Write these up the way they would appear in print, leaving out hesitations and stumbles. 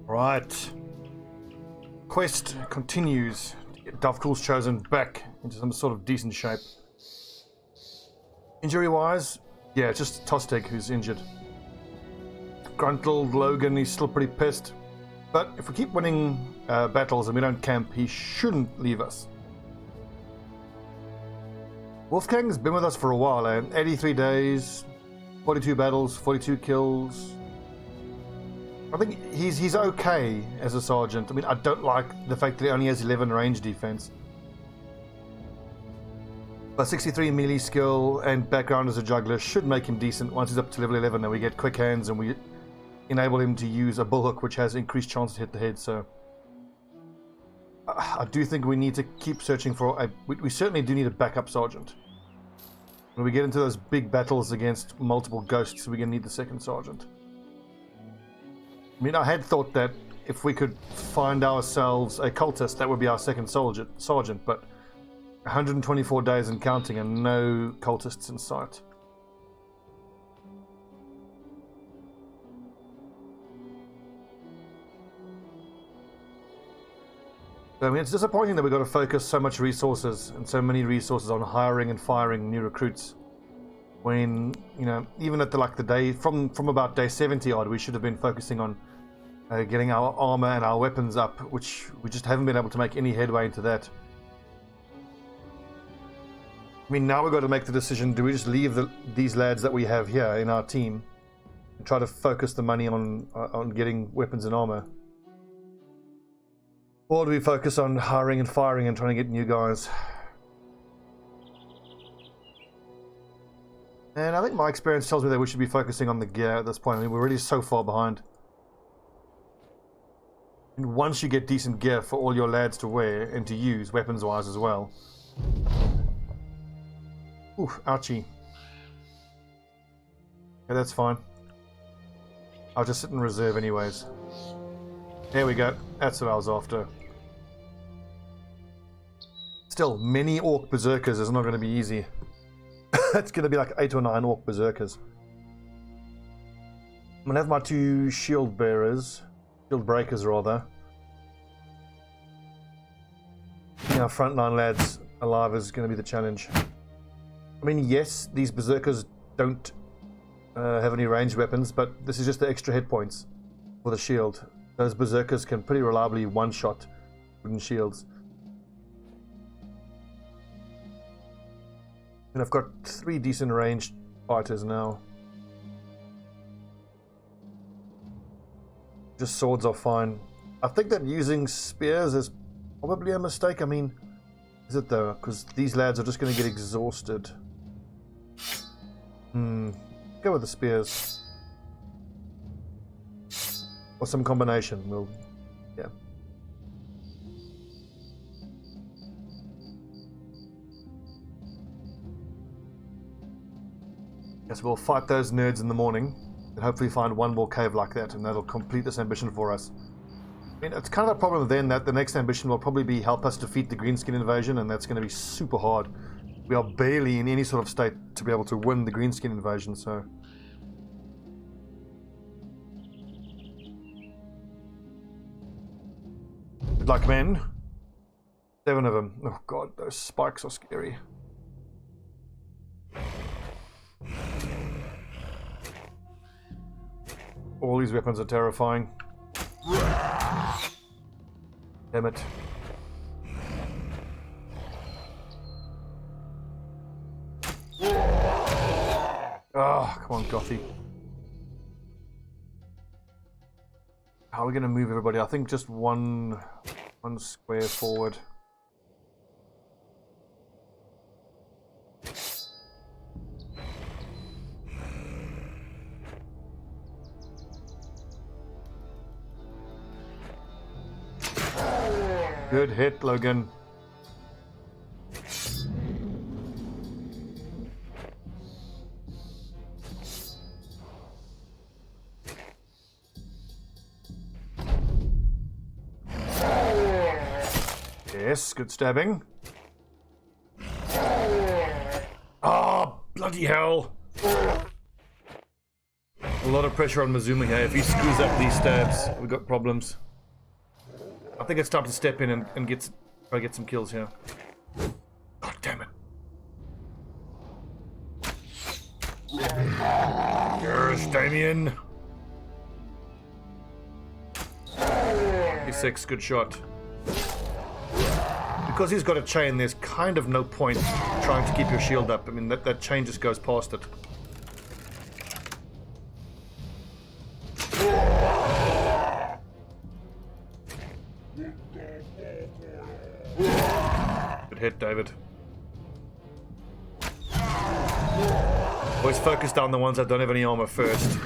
Right. Quest continues to get Davkul's chosen back into some sort of decent shape. Injury-wise, yeah, it's just Tostig who's injured. Gruntled Logan, he's still pretty pissed. But if we keep winning battles and we don't camp, he shouldn't leave us. Wolfgang's been with us for a while, 83 days, 42 battles, 42 kills. I think he's okay as a sergeant. I mean, I don't like the fact that he only has 11 range defense. But 63 melee skill and background as a juggler should make him decent once he's up to level 11 and we get quick hands and we enable him to use a bullhook which has increased chance to hit the head. So I do think we need to keep searching for we certainly do need a backup sergeant. When we get into those big battles against multiple ghosts, we're going to need the second sergeant. I mean, I had thought that if we could find ourselves a cultist, that would be our second sergeant, but 124 days and counting and no cultists in sight. So, I mean, it's disappointing that we've got to focus so much resources and so many resources on hiring and firing new recruits. When, you know, even at the day from about day 70 odd, we should have been focusing on getting our armor and our weapons up, which we just haven't been able to make any headway into that. I mean, now we've got to make the decision: do we just leave these lads that we have here in our team and try to focus the money on getting weapons and armor, or do we focus on hiring and firing and trying to get new guys? And I think my experience tells me that we should be focusing on the gear at this point. I mean, we're already so far behind. And once you get decent gear for all your lads to wear and to use, weapons-wise as well. Ooh, ouchie. Yeah, that's fine. I'll just sit in reserve anyways. There we go. That's what I was after. Still, many orc berserkers is not going to be easy. It's going to be like 8 or 9 orc berserkers. I'm going to have my 2 shield bearers. Shield breakers, rather. Keeping our frontline lads alive is going to be the challenge. I mean, yes, these berserkers don't have any ranged weapons, but this is just the extra hit points for the shield. Those berserkers can pretty reliably one-shot wooden shields. And I've got 3 decent ranged fighters now. Just swords are fine. I think that using spears is probably a mistake. I mean, is it though? Because these lads are just going to get exhausted. Go with the spears. Or some combination. We'll, yeah. Yes, we'll fight those nerds in the morning and hopefully find one more cave like that, and that'll complete this ambition for us. I mean, it's kind of a problem then that the next ambition will probably be help us defeat the greenskin invasion, and that's going to be super hard. We are barely in any sort of state to be able to win the greenskin invasion, so... Good luck, men. 7 of them. Oh god, those spikes are scary. All these weapons are terrifying. Damn it. Oh, come on, Gothy. How are we going to move everybody? I think just one square forward. Good hit, Logan. Yes, good stabbing. Oh, bloody hell. lot of pressure on Mazuma here. If he screws up these stabs, we've got problems. I think it's time to step in and try to get some kills here. God damn it. Yes, Damien. 6, good shot. Because he's got a chain, there's kind of no point trying to keep your shield up. I mean, that chain just goes past it. Good hit, David. Always focus down the ones that don't have any armor first.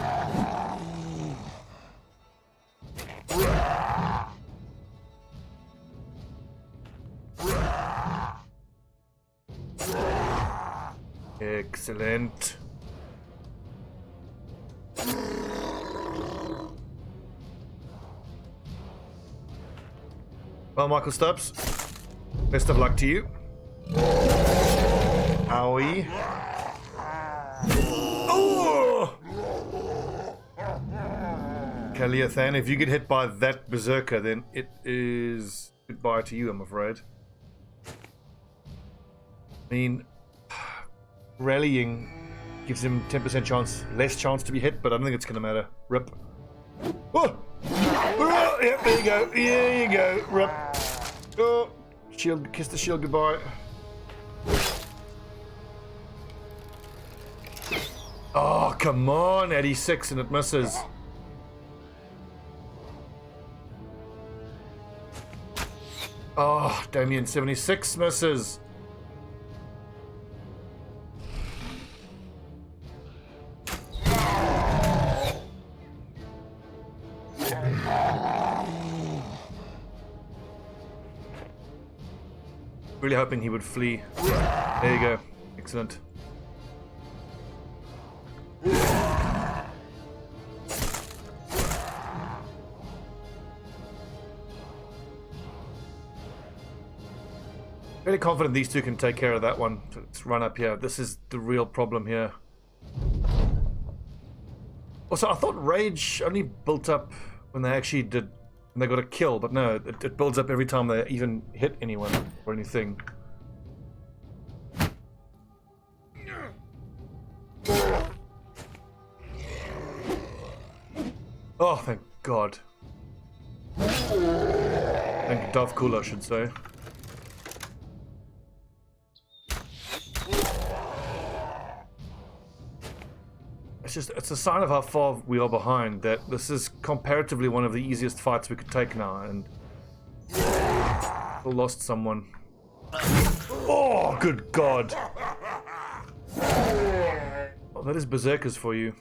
Excellent. Well, Michael Stubbs, best of luck to you. Owie. Oh! Kaliathan, if you get hit by that berserker, then it is goodbye to you, I'm afraid. I mean, rallying gives him 10% chance, less chance to be hit, but I don't think it's going to matter. Rip. Oh! Oh! Yep, there you go. There you go. Rip. Oh! Shield, kiss the shield goodbye. Oh, come on, 86 and it misses. Oh, Damien, 76 misses. Really hoping he would flee. There you go. Excellent. Really confident these two can take care of that one. Let's run up here. This is the real problem here. Also, I thought rage only built up when they actually did, when they got a kill, but no, it builds up every time they even hit anyone or anything. Oh, thank God. Thank Davkul, I should say. It's a sign of how far we are behind, that this is comparatively one of the easiest fights we could take now, and we lost someone. Oh, good God. Oh, that is berserkers for you.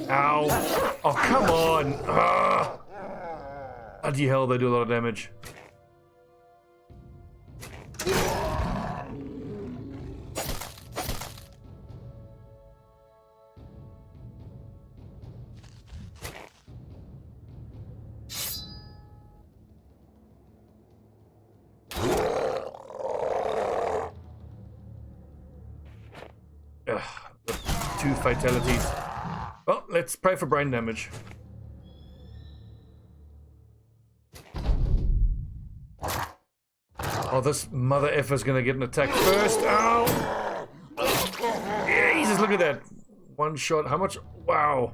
Ow. Oh, come on. Ah. Bloody hell, they do a lot of damage. Ugh, 2 fatalities. Well, let's pray for brain damage. Oh, this mother effer's gonna get an attack first. Ow! Jesus, look at that. One shot. How much? Wow.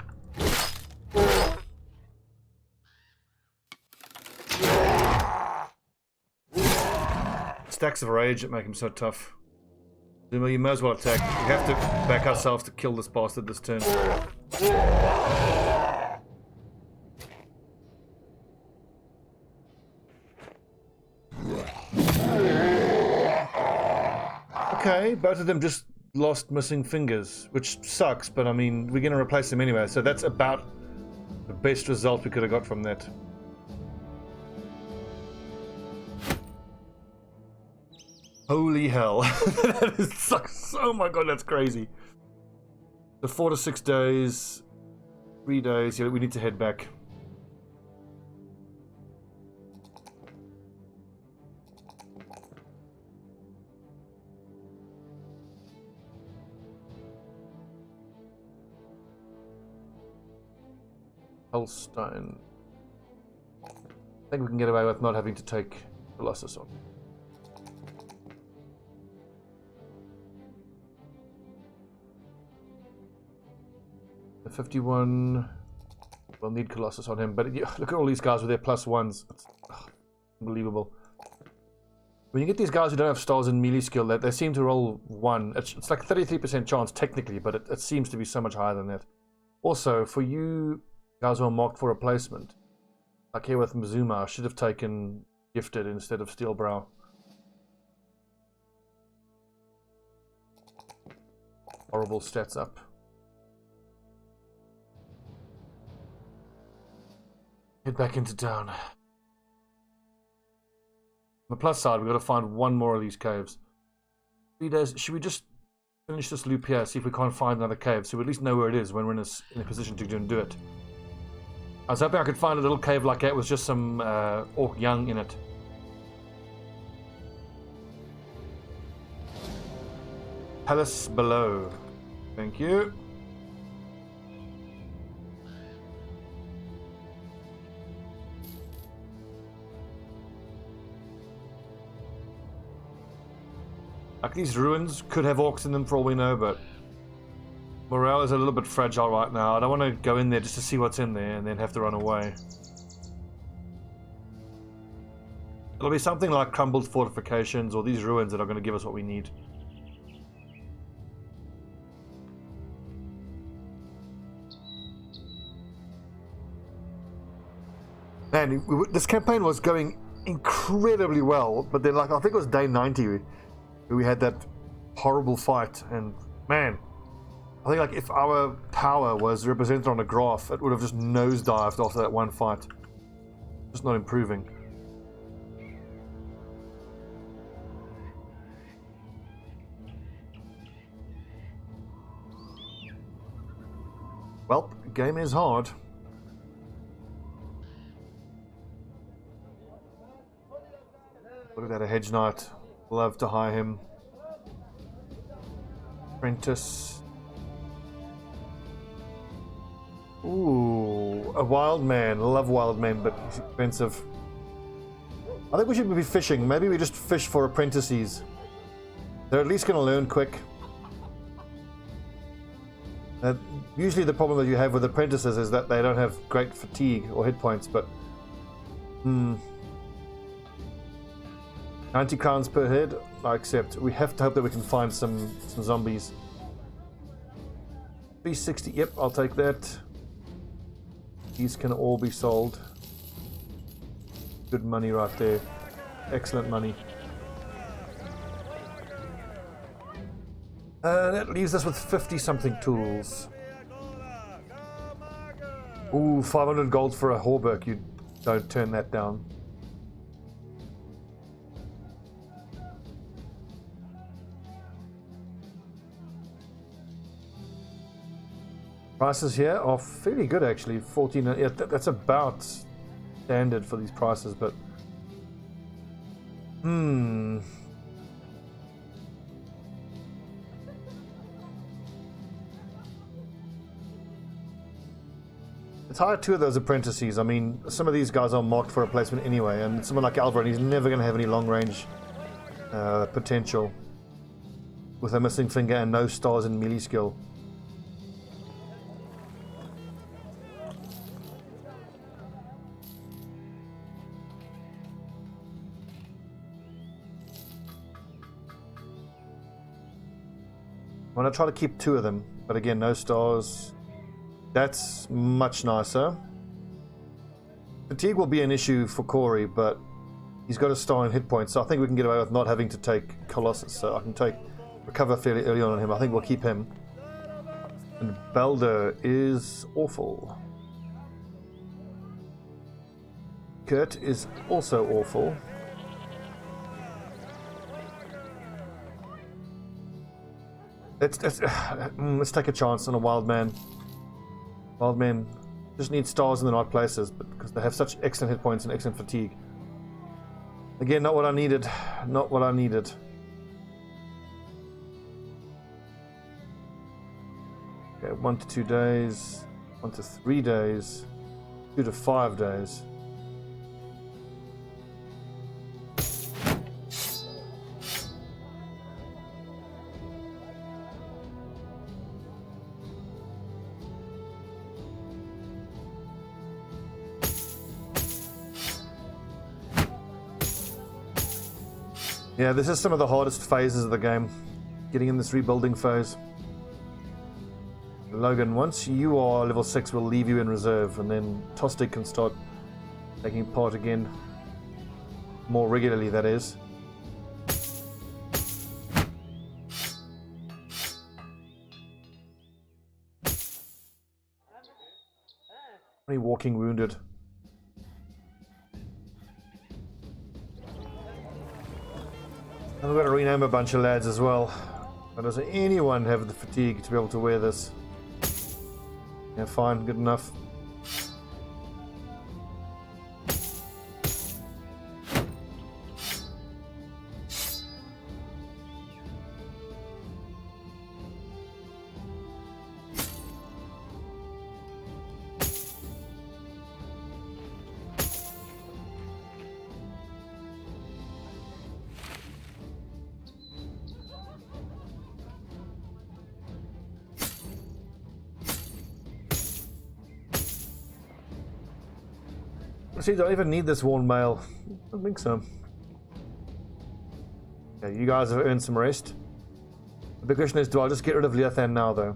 Stacks of rage that make him so tough. Zuma, you may as well attack. We have to back ourselves to kill this bastard this turn. Okay, both of them just lost missing fingers, which sucks, but I mean, we're going to replace them anyway, so that's about the best result we could have got from that. Holy hell. That is sucks. Oh my God, that's crazy. The 4 to 6 days, 3 days, yeah, we need to head back. Holstein. I think we can get away with not having to take Colossus on. The 51. We'll need Colossus on him, but yeah, look at all these guys with their +1s. It's unbelievable. When you get these guys who don't have stars in melee skill, they seem to roll 1. It's like 33% chance technically, but it seems to be so much higher than that. Also, for you guys who are marked for replacement, like here with Mizuma, I should have taken Gifted instead of Steelbrow. Horrible stats up. Head back into town. On the plus side, we've got to find one more of these caves. 3 days. Should we just finish this loop here, see if we can't find another cave, so we at least know where it is when we're in a position to do it. I was hoping I could find a little cave like that with just some orc young in it. Palace below. Thank you. Like, these ruins could have orcs in them for all we know, but morale is a little bit fragile right now. I don't want to go in there just to see what's in there and then have to run away. It'll be something like crumbled fortifications or these ruins that are going to give us what we need. Man, this campaign was going incredibly well, but then, like, I think it was day 90 we had that horrible fight, and man, I think, like, if our power was represented on a graph, it would have just nosedived after that one fight. Just not improving. Well, game is hard. Look at that, a hedge knight. Love to hire him. Apprentice. Ooh, a wild man. Love wild men, but he's expensive. I think we should be fishing. Maybe we just fish for apprentices. They're at least going to learn quick. Usually the problem that you have with apprentices is that they don't have great fatigue or hit points, but 90 crowns per head, I accept. We have to hope that we can find some zombies. 360, yep, I'll take that. These can all be sold. Good money right there. Excellent money. That leaves us with 50-something tools. Ooh, 500 gold for a hauberk. You don't turn that down. Prices here are fairly good, actually. 14. Yeah, that's about standard for these prices, but Let's hire 2 of those apprentices. I mean, some of these guys are marked for replacement anyway, and someone like Alvarin, he's never going to have any long-range potential with a missing finger and no stars in melee skill. I'm going to try to keep 2 of them, but again, no stars. That's much nicer. Fatigue will be an issue for Corey, but he's got a star in hit points, so I think we can get away with not having to take Colossus, so I can recover fairly early on him. I think we'll keep him. And Balder is awful. Kurt is also awful. Let's take a chance on a wild man. Wild men just need stars in the right places, but because they have such excellent hit points and excellent fatigue. Again, not what I needed. Not what I needed. Okay, 1 to 2 days. 1 to 3 days. 2 to 5 days. Yeah, this is some of the hardest phases of the game. Getting in this rebuilding phase. Logan, once you are level 6, we'll leave you in reserve, and then Tostig can start taking part again. More regularly, that is. Only walking wounded. And we've got to rename a bunch of lads as well. But does anyone have the fatigue to be able to wear this? Yeah, fine, good enough. See, do I even need this worn mail? I don't think so. Okay, you guys have earned some rest. The big question is, do I just get rid of Leothan now, though?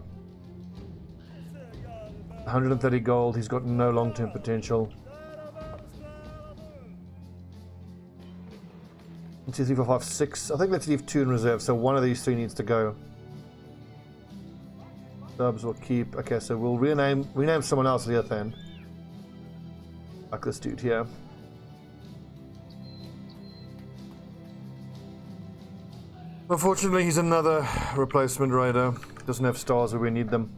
130 gold, he's got no long-term potential. 1, 2, 3, 4, 5, 6. I think let's leave 2 in reserve, so one of these 3 needs to go. Subs will keep. Okay, so we'll rename someone else Leothan. Like this dude here. Unfortunately, he's another replacement raider. Doesn't have stars where we need them.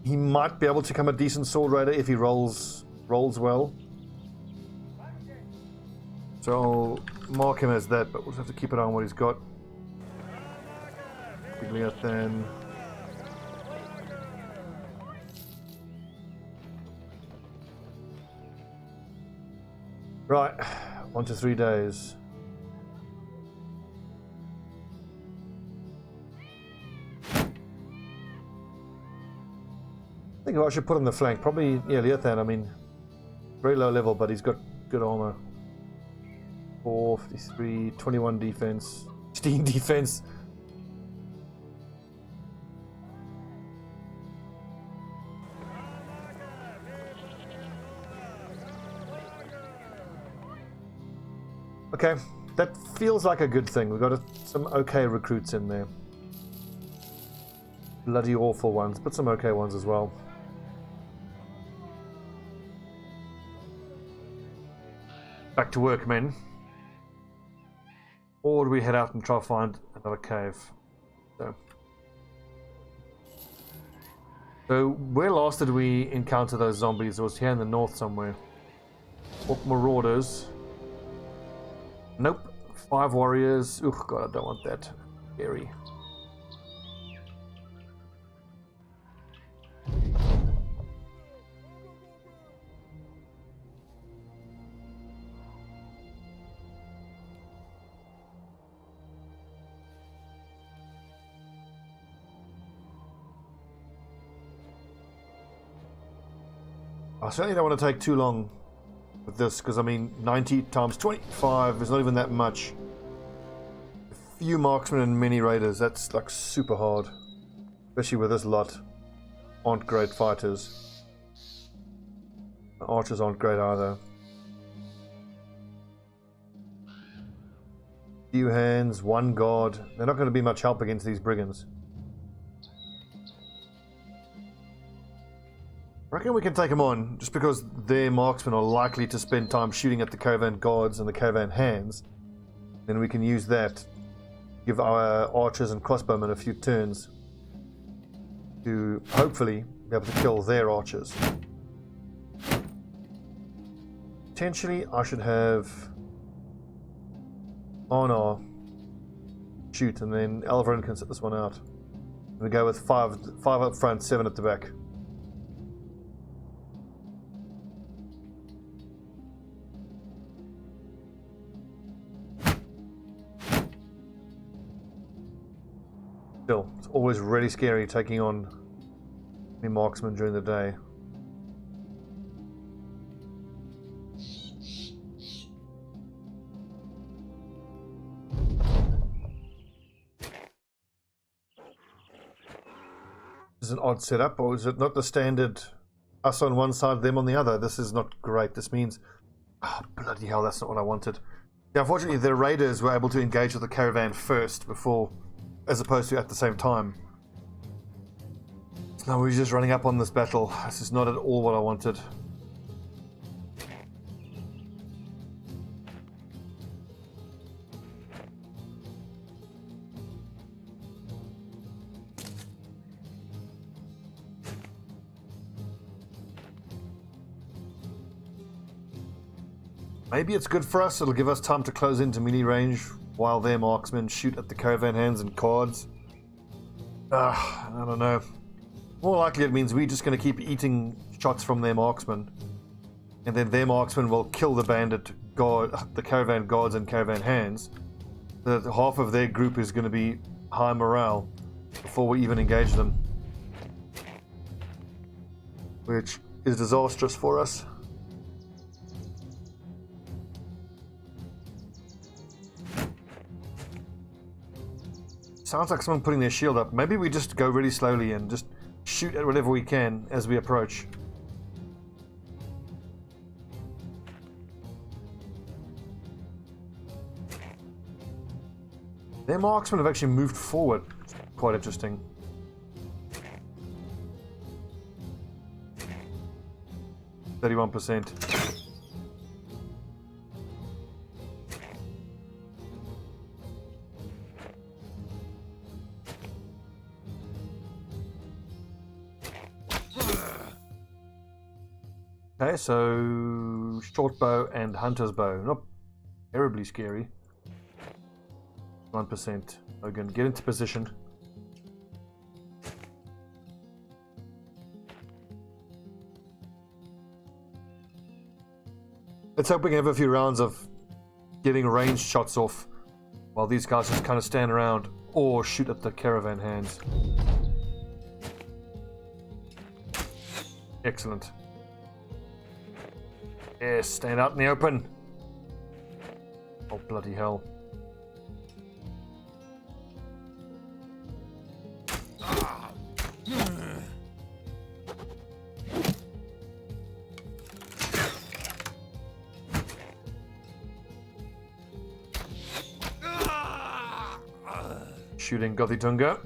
He might be able to become a decent sword raider if he rolls well. So I'll mark him as that, but we'll just have to keep an eye on what he's got. Leothan. Right, 1 to 3 days. I think I should put on the flank. Probably, yeah, Leothan. I mean, very low level, but he's got good armor. 4, 53, 21 defense, 16 defense. Okay, that feels like a good thing. We've got some okay recruits in there. Bloody awful ones, but some okay ones as well. Back to work, men. Or do we head out and try to find another cave? So where last did we encounter those zombies? It was here in the north somewhere. Orc marauders. Nope. 5 warriors. Oh god, I don't want that. Scary. I certainly don't want to take too long with this, because I mean 90 times 25 is not even that much. A few marksmen and many raiders, that's like super hard, especially with this lot. Aren't great fighters. Archers aren't great either. Few hands, 1 guard. They're not going to be much help against these brigands. I reckon we can take them on, just because their marksmen are likely to spend time shooting at the caravan guards and the caravan hands. Then we can use that, give our archers and crossbowmen a few turns to hopefully be able to kill their archers. Potentially, I should have Arnar shoot, and then Elverin can sit this one out. We go with 5 up front, 7 at the back. Still, it's always really scary taking on the marksman during the day. This is an odd setup, or is it not the standard us on one side, them on the other? This is not great. This means... Oh, bloody hell, that's not what I wanted. Yeah, unfortunately, the raiders were able to engage with the caravan first before, as opposed to at the same time. So now we're just running up on this battle. This is not at all what I wanted. Maybe it's good for us. It'll give us time to close into melee range while their marksmen shoot at the caravan hands and cards. I don't know. More likely it means we're just going to keep eating shots from their marksmen. And then their marksmen will kill the bandit guard, the caravan guards and caravan hands. That half of their group is going to be high morale before we even engage them. Which is disastrous for us. Sounds like someone putting their shield up. Maybe we just go really slowly and just shoot at whatever we can as we approach. Their marksmen have actually moved forward. Quite interesting. %. Okay, so short bow and hunter's bow. Not terribly scary. 1%. Again, get into position. Let's hope we can have a few rounds of getting ranged shots off while these guys just kind of stand around or shoot at the caravan hands. Excellent. Yes, stand out in the open. Oh, bloody hell. Shooting Gothitunga.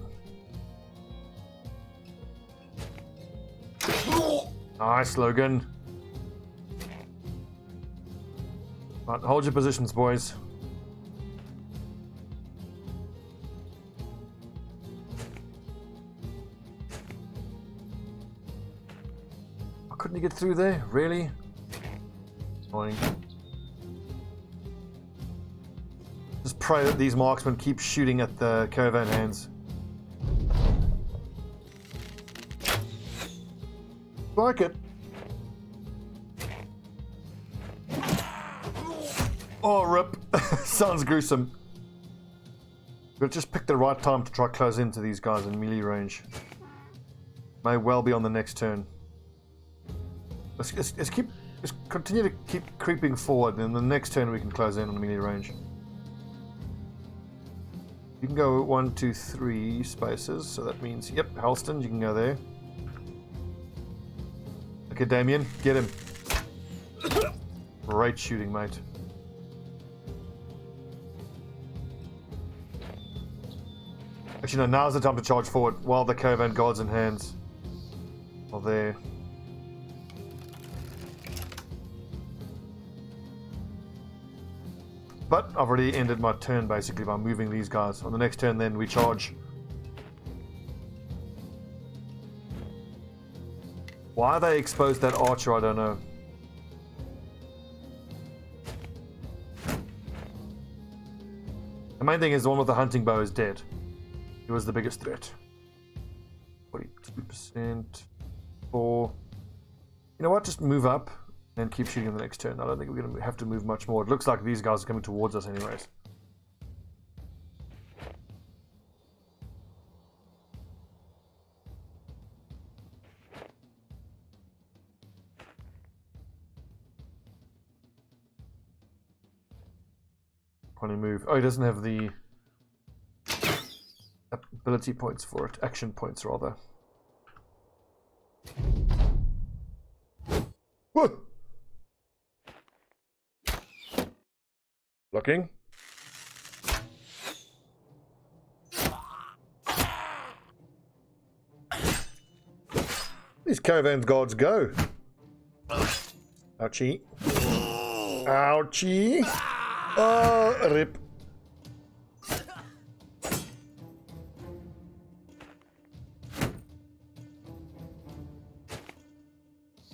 Nice, Logan. Right, hold your positions, boys. Oh, couldn't he get through there? Really? Annoying. Just pray that these marksmen keep shooting at the caravan hands. Like it. Oh, rip. Sounds gruesome. We've just picked the right time to try close into these guys in melee range. May well be on the next turn. Let's continue to keep creeping forward, and the next turn we can close in on melee range. You can go 1, 2, 3 spaces, so that means, yep, Halston, you can go there. Okay, Damien, get him. Great shooting, mate. Actually, no, now's the time to charge forward while the caravan guards in hands are there. But I've already ended my turn basically by moving these guys. On the next turn, then we charge. Why they exposed that archer, I don't know. The main thing is the one with the hunting bow is dead. He was the biggest threat. 42%. 4. You know what? Just move up and keep shooting in the next turn. I don't think we're going to have to move much more. It looks like these guys are coming towards us anyways. Can he move? Oh, he doesn't have the ability points for it. Action points, rather. Whoa! Looking. These caravan gods go. Ouchie. Ouchie. Oh, rip.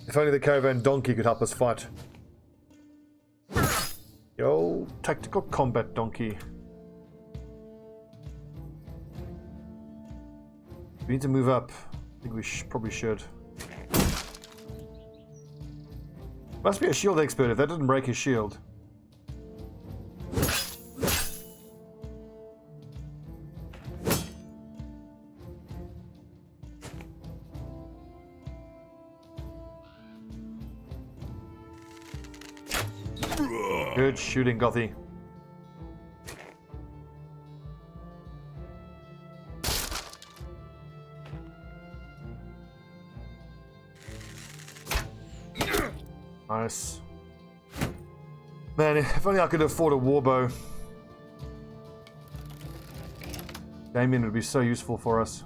If only the caravan donkey could help us fight. Yo, tactical combat donkey. We need to move up. I think we probably should. Must be a shield expert if that didn't break his shield. Good shooting, Gothy. Nice. Man, if only I could afford a warbow. Damien would be so useful for us.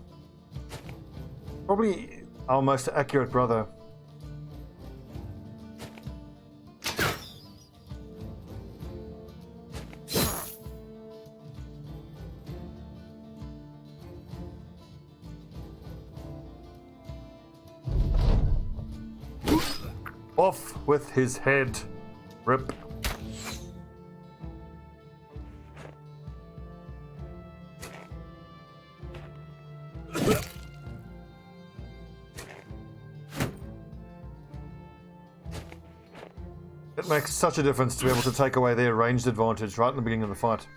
Probably our most accurate brother. Off with his head. Rip. It makes such a difference to be able to take away their ranged advantage right in the beginning of the fight.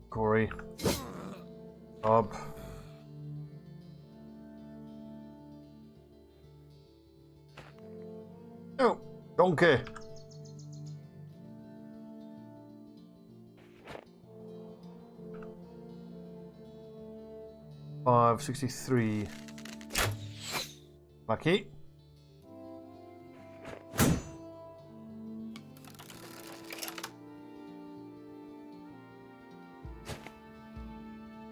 Corey. Bob. Oh, donkey. $5.63. Lucky.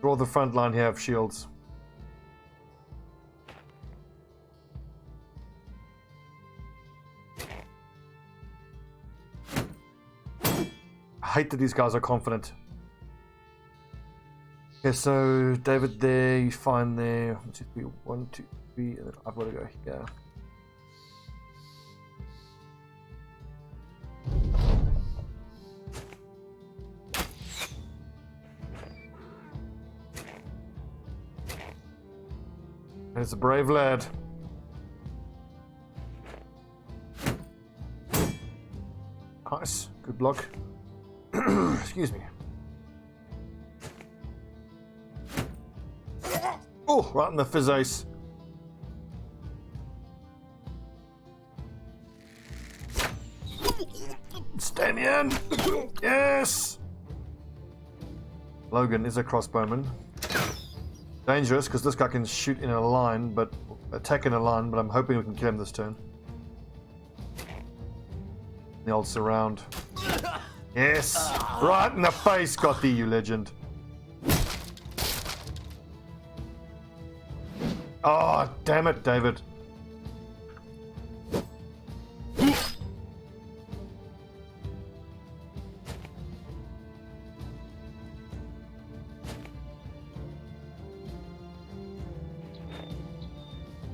Draw the front line here of shields. I hate that these guys are confident. Okay, so David there, you find there. 1, 2, 3, 1, 2, 3, and then I've got to go here. It's a brave lad. Nice, good block. Excuse me. Oh, right in the fizz ace. Stamian! Yes! Logan is a crossbowman. Dangerous because this guy can shoot in a line, but attack in a line, but I'm hoping we can kill him this turn. The old surround. Yes! Right in the face, Gothy, you legend. Oh, damn it, David.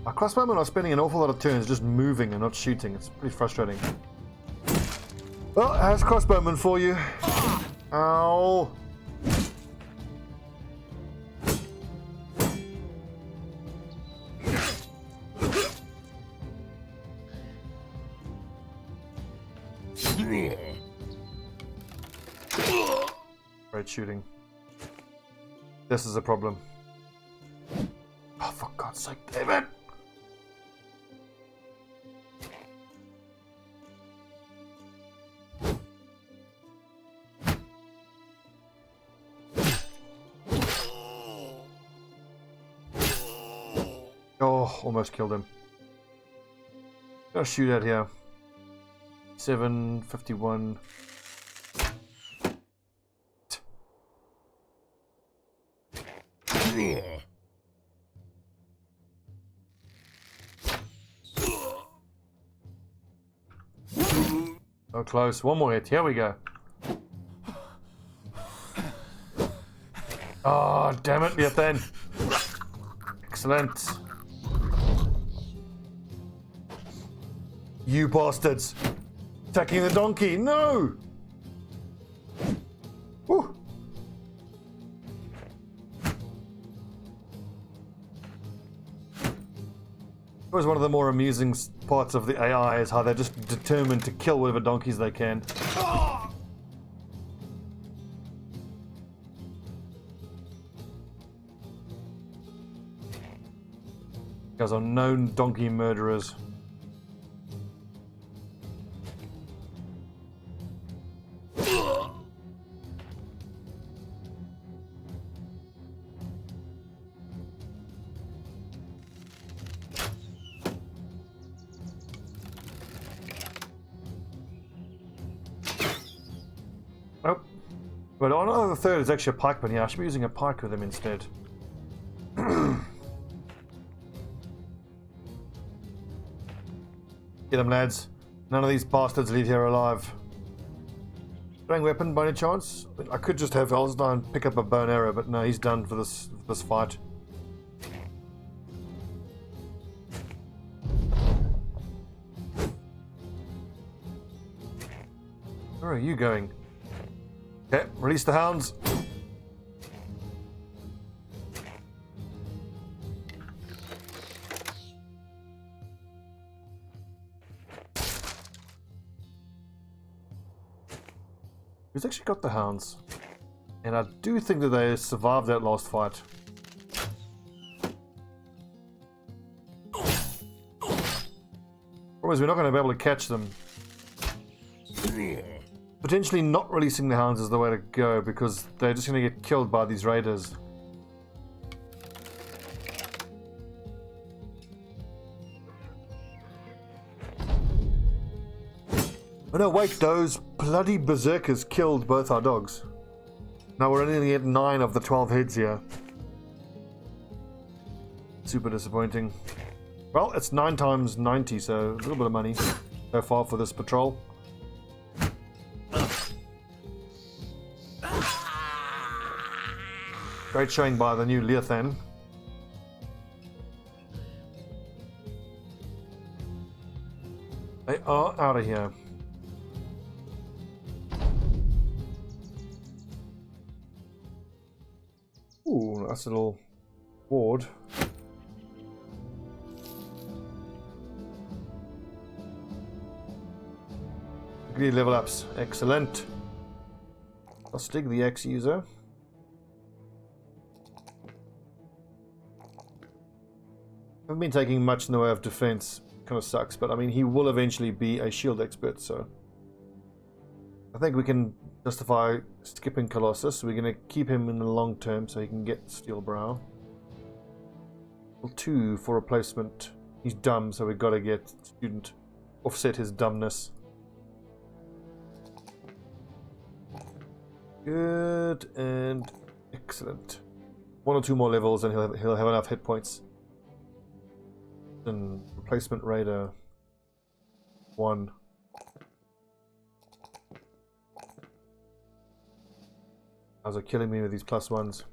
Our crossbowmen are spending an awful lot of turns just moving and not shooting. It's pretty frustrating. Well, how's crossbowman for you? Ow. Great shooting. This is a problem. sake, damn it! Oh, almost killed him. Gotta shoot at here. 751. Oh, close. One more hit. Here we go. Oh, damn it, yet then. Excellent. You bastards. Attacking the donkey. No! Woo. It was one of the more amusing parts of the AI is how they're just determined to kill whatever donkeys they can. Guys are known donkey murderers. Nope. But on the third is actually a pikeman here. I should be using a pike with him instead. Get them, lads. None of these bastards leave here alive. Throwing weapon by any chance? I could just have Elstein pick up a bow and arrow, but no, he's done for this fight. Where are you going? Okay, release the hounds. Who's actually got the hounds? And I do think that they survived that last fight. Problem is, we're not going to be able to catch them. Potentially not releasing the hounds is the way to go because they're just going to get killed by these raiders. Oh no, wait, those bloody berserkers killed both our dogs. Now we're only at 9 of the 12 heads here. Super disappointing. Well, it's 9 times 90, so a little bit of money so far for this patrol. Great showing by the new Leothan. They are out of here. Ooh, nice little ward. Degree level ups. Excellent. I'll stick the X user. Haven't been taking much in the way of defense. Kind of sucks, but I mean, he will eventually be a shield expert, so I think we can justify skipping Colossus. We're going to keep him in the long term so he can get Steel Brow. Level 2 for replacement. He's dumb, so we've got to get student. Offset his dumbness. Good and excellent. 1 or 2 more levels and he'll have enough hit points. And replacement raider 1. Guys are killing me with these +1s.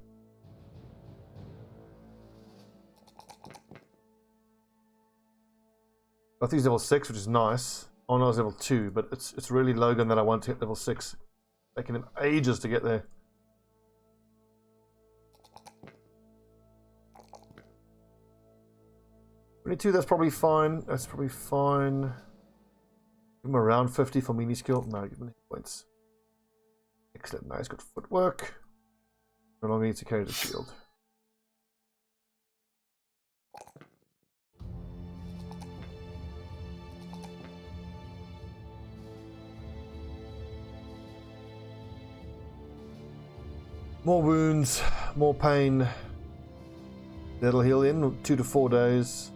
I think he's level 6, which is nice. Oh no, it's level 2, but it's really Logan that I want to hit level 6. Taking him ages to get there. 22, that's probably fine. That's probably fine. Give him around 50 for mini skill. No, give him hit points. Excellent. Nice, good footwork. No longer needs to carry the shield. More wounds, more pain. That'll heal in 2 to 4 days.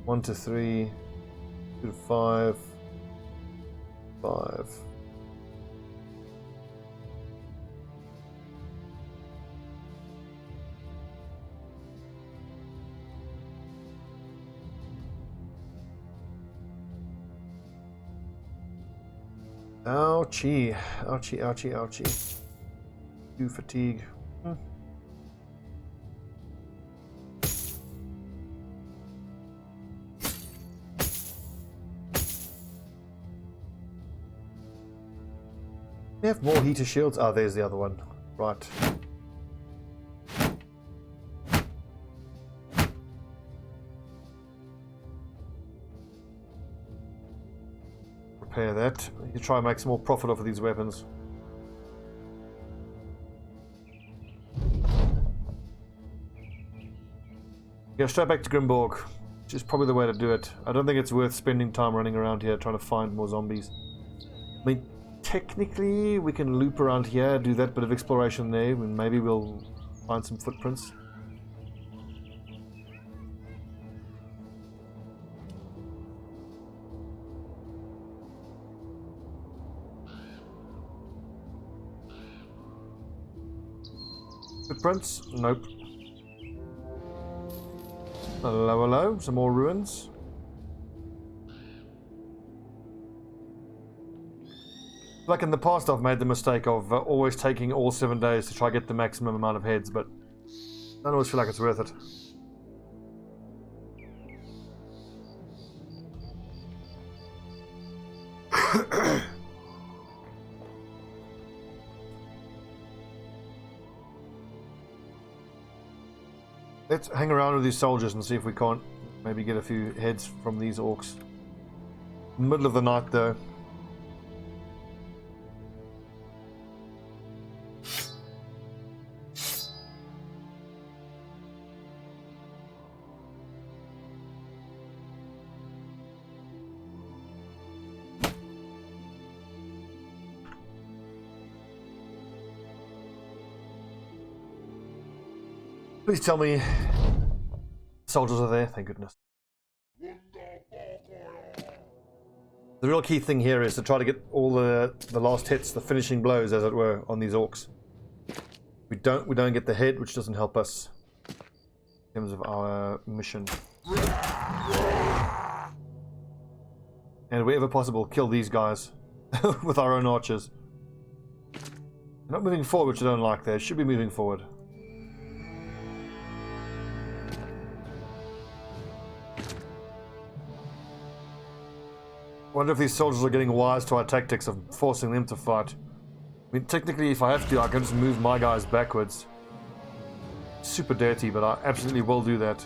1 to 3, 2 to 5, 5. Ouchie, ouchie, ouchie, ouchie. 2 fatigue. We have more heater shields. Oh, there's the other one. Right. Repair that. You try and make some more profit off of these weapons. Go straight back to Grimborg, which is probably the way to do it. I don't think it's worth spending time running around here trying to find more zombies. I mean, technically, we can loop around here, do that bit of exploration there, and maybe we'll find some footprints. Footprints? Nope. Hello, hello. Some more ruins. Like in the past, I've made the mistake of always taking all 7 days to try to get the maximum amount of heads, but I don't always feel like it's worth it. Let's hang around with these soldiers and see if we can't maybe get a few heads from these orcs. In the middle of the night, though. Please tell me soldiers are there, thank goodness. The real key thing here is to try to get all the last hits, the finishing blows as it were, on these orcs. We don't get the head, which doesn't help us in terms of our mission. And wherever possible, kill these guys with our own archers. They're not moving forward, which I don't like there. Should be moving forward. I wonder if these soldiers are getting wise to our tactics of forcing them to fight. I mean, technically, if I have to, I can just move my guys backwards. Super dirty, but I absolutely will do that.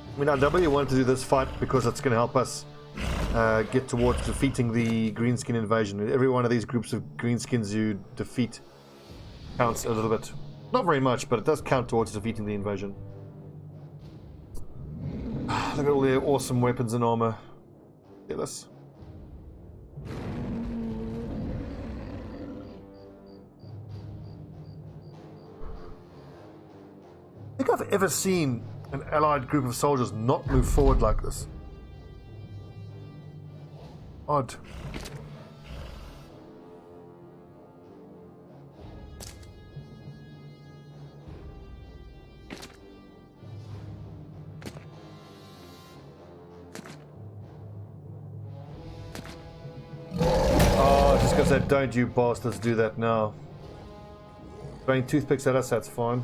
I mean, I really wanted to do this fight because it's going to help us get towards defeating the greenskin invasion. Every one of these groups of greenskins you defeat counts a little bit. Not very much, but it does count towards defeating the invasion. Look at all the awesome weapons and armor. Get this. I think I've ever seen an allied group of soldiers not move forward like this. Odd. Oh, just because I said, don't you bastards do that now. Throwing toothpicks at us, that's fine.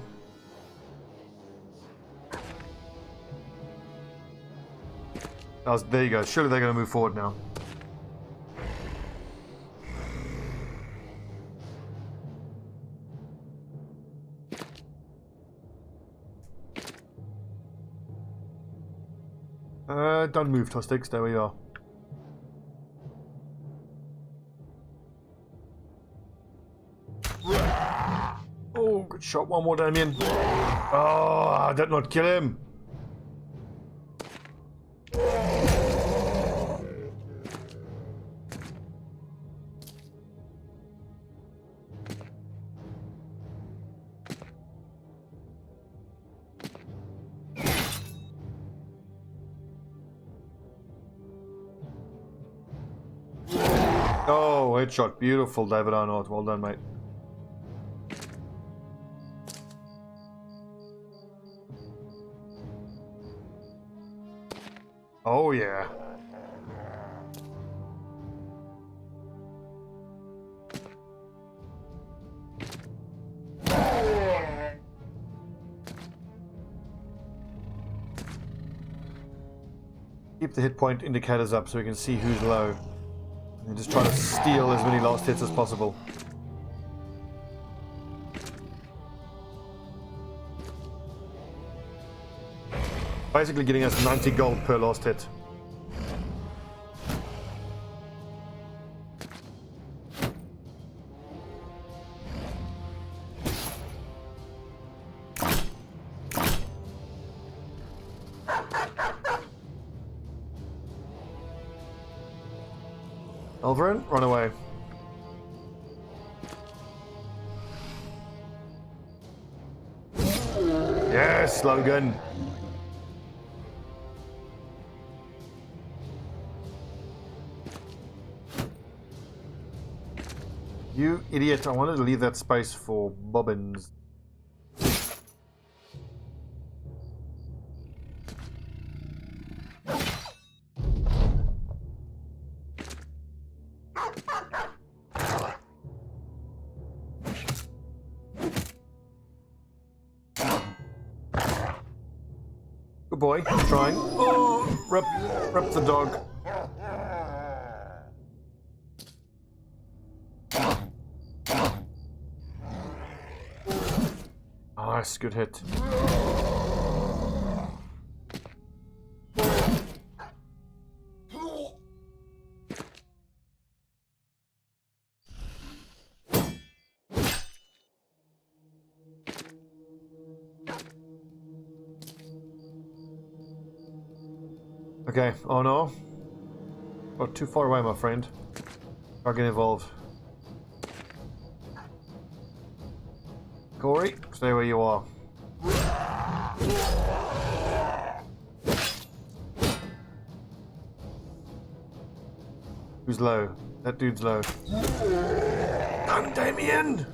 There you go. Surely they're going to move forward now. Don't move, Tostick. There we are. Oh, good shot. One more, Damien. Oh, I did not kill him. Oh, headshot. Beautiful, David Arnott. Well done, mate. Oh, yeah. Keep the hit point indicators up so we can see who's low. And just try to steal as many last hits as possible. Basically getting us 90 gold per last hit. Alvarin, run away. Yes, Logan. You idiot, I wanted to leave that space for bobbins. Good boy, trying. Oh, rip the dog. Nice, good hit. Okay, oh no. Oh, too far away, my friend. I'll get involved. Corey, stay where you are. Who's low? That dude's low. Come, Damien!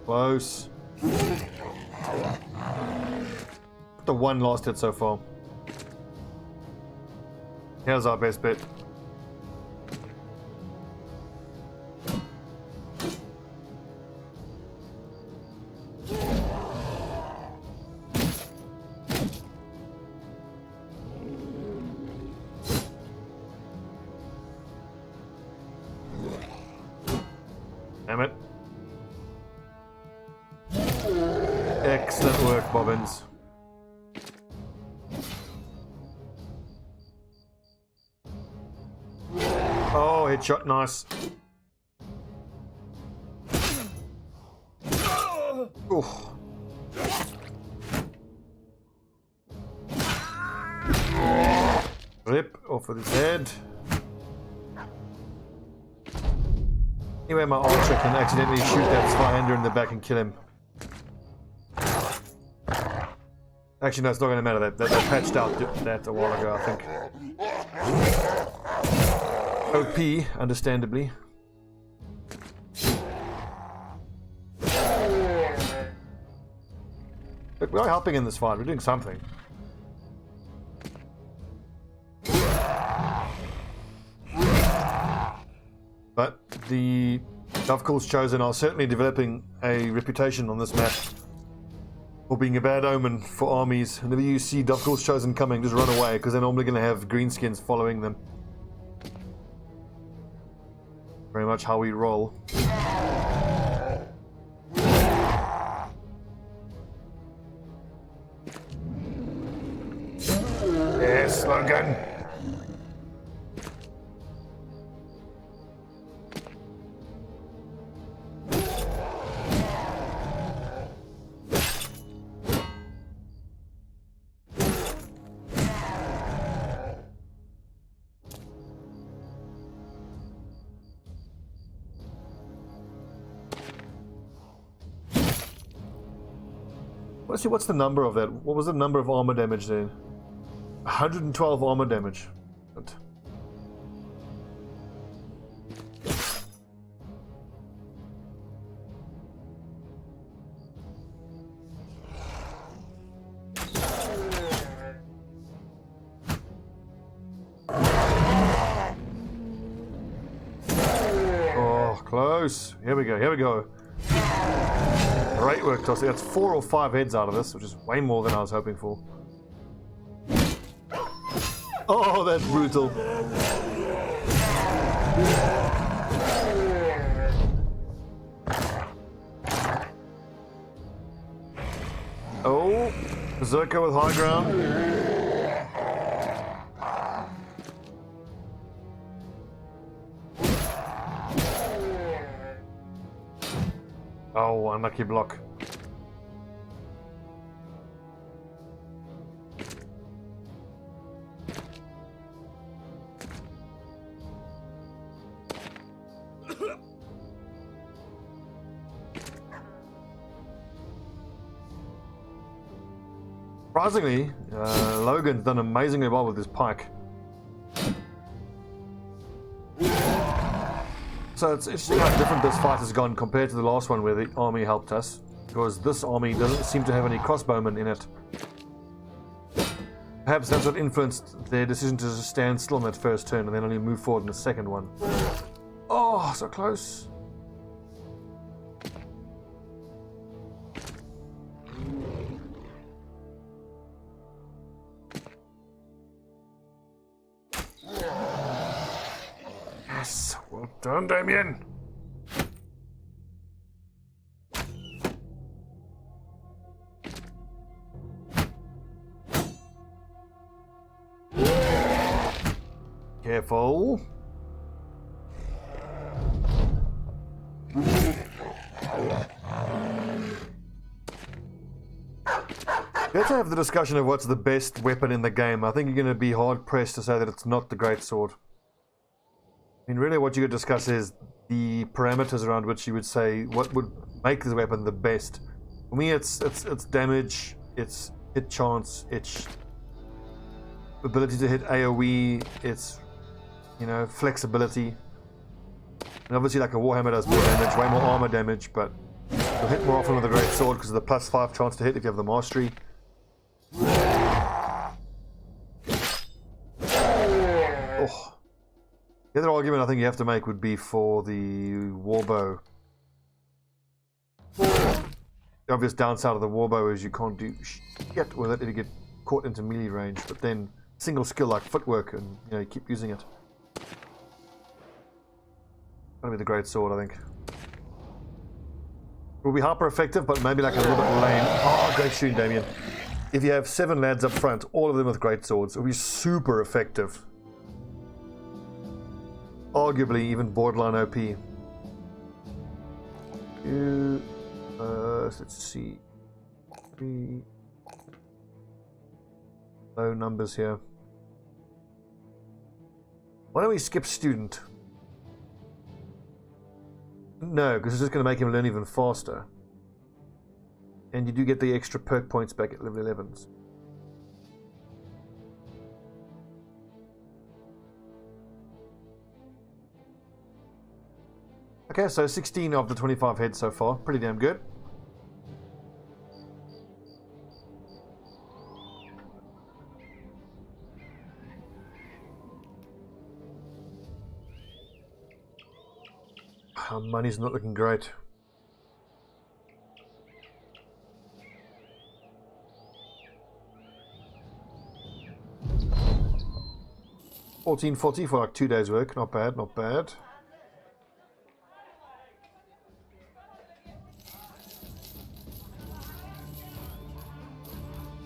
Close. The one last hit so far. Here's our best bet. Damn it. Excellent work, Bobbins. Oh, headshot, nice. Oof. Rip off of his head. Anyway, my archer can accidentally shoot that Zweihander in the back and kill him. Actually, no, it's not going to matter. That patched out that a while ago, I think. OP, understandably. Look, we are helping in this fight. We're doing something. But the Davkul's Chosen are certainly developing a reputation on this map for being a bad omen for armies. Whenever you see Davkul's Chosen coming, just run away, because they're normally going to have greenskins following them. Very much how we roll. Yes, Logan. Let's see, what's the number of that? What was the number of armor damage then? 112 armor damage. But oh, close. Here we go, here we go. Great work, Tossie. That's 4 or 5 heads out of this, which is way more than I was hoping for. Oh, that's brutal. Oh, berserker with high ground. Oh, unlucky block. Surprisingly, Logan's done amazingly well with his pike. So it's interesting how different this fight has gone compared to the last one where the army helped us, because this army doesn't seem to have any crossbowmen in it. Perhaps that's what influenced their decision to just stand still on that first turn and then only move forward in the second one. Oh, so close. Yes, well done, Damien. Careful. Let's have the discussion of what's the best weapon in the game. I think you're going to be hard pressed to say that it's not the greatsword. I mean, really what you could discuss is the parameters around which you would say what would make the weapon the best. For me, it's damage, it's hit chance, it's ability to hit AoE, it's, you know, flexibility. And obviously, like a Warhammer does more damage, way more armor damage, but you'll hit more often with a great sword because of the +5 chance to hit if you have the mastery. Oh. The other argument I think you have to make would be for the warbow. The obvious downside of the warbow is you can't do shit with it if you get caught into melee range, but then single skill like footwork and, you know, you keep using it. That'll be the great sword, I think. It will be hyper effective, but maybe like a little bit lame. Oh, great shooting, Damien. If you have 7 lads up front, all of them with great swords, it will be super effective. Arguably even borderline OP. Let's see. 3 low numbers here. Why don't we skip student? No, because it's just going to make him learn even faster. And you do get the extra perk points back at level 11s. Okay, so 16 of the 25 heads so far. Pretty damn good. Our money's not looking great. $14.40 for like 2 days work. Not bad, not bad.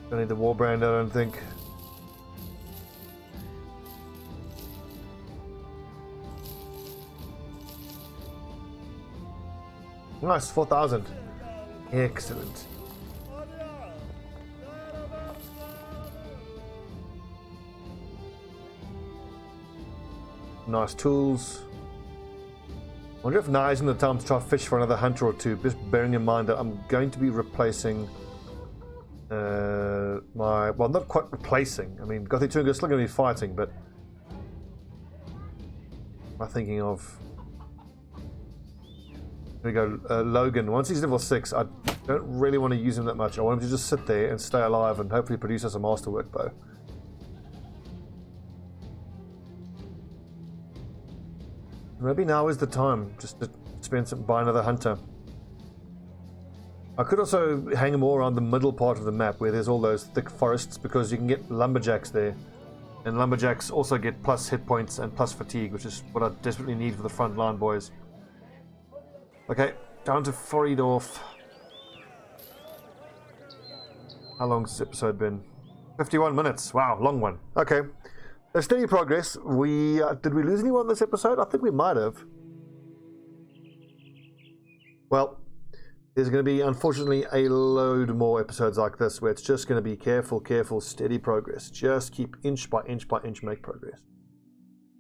Don't need the war brand, I don't think. Nice, 4,000. Excellent. Nice tools. I wonder if now isn't the time to try to fish for another hunter or two, just bearing in mind that I'm going to be replacing well, not quite replacing. I mean, Gothic 2 are still going to be fighting, but am I thinking of? Here we go, Logan. Once he's level 6, I don't really want to use him that much. I want him to just sit there and stay alive and hopefully produce us a masterwork bow. Maybe now is the time just to buy another hunter. I could also hang them all around the middle part of the map where there's all those thick forests, because you can get lumberjacks there. And lumberjacks also get plus hit points and plus fatigue, which is what I desperately need for the front line, boys. Okay, down to Friedorf. How long's this episode been? 51 minutes. Wow, long one. Okay. A steady progress. Did we lose anyone this episode? I think we might have. Well, there's going to be, unfortunately, a load more episodes like this where it's just going to be careful, steady progress. Just keep inch by inch by inch make progress.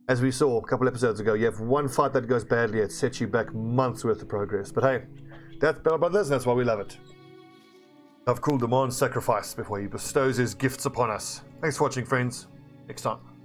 As we saw a couple episodes ago, you have one fight that goes badly, it sets you back months worth of progress. But hey, that's Battle Brothers, and that's why we love it. Davkul demands sacrifice before he bestows his gifts upon us. Thanks for watching, friends. Next time.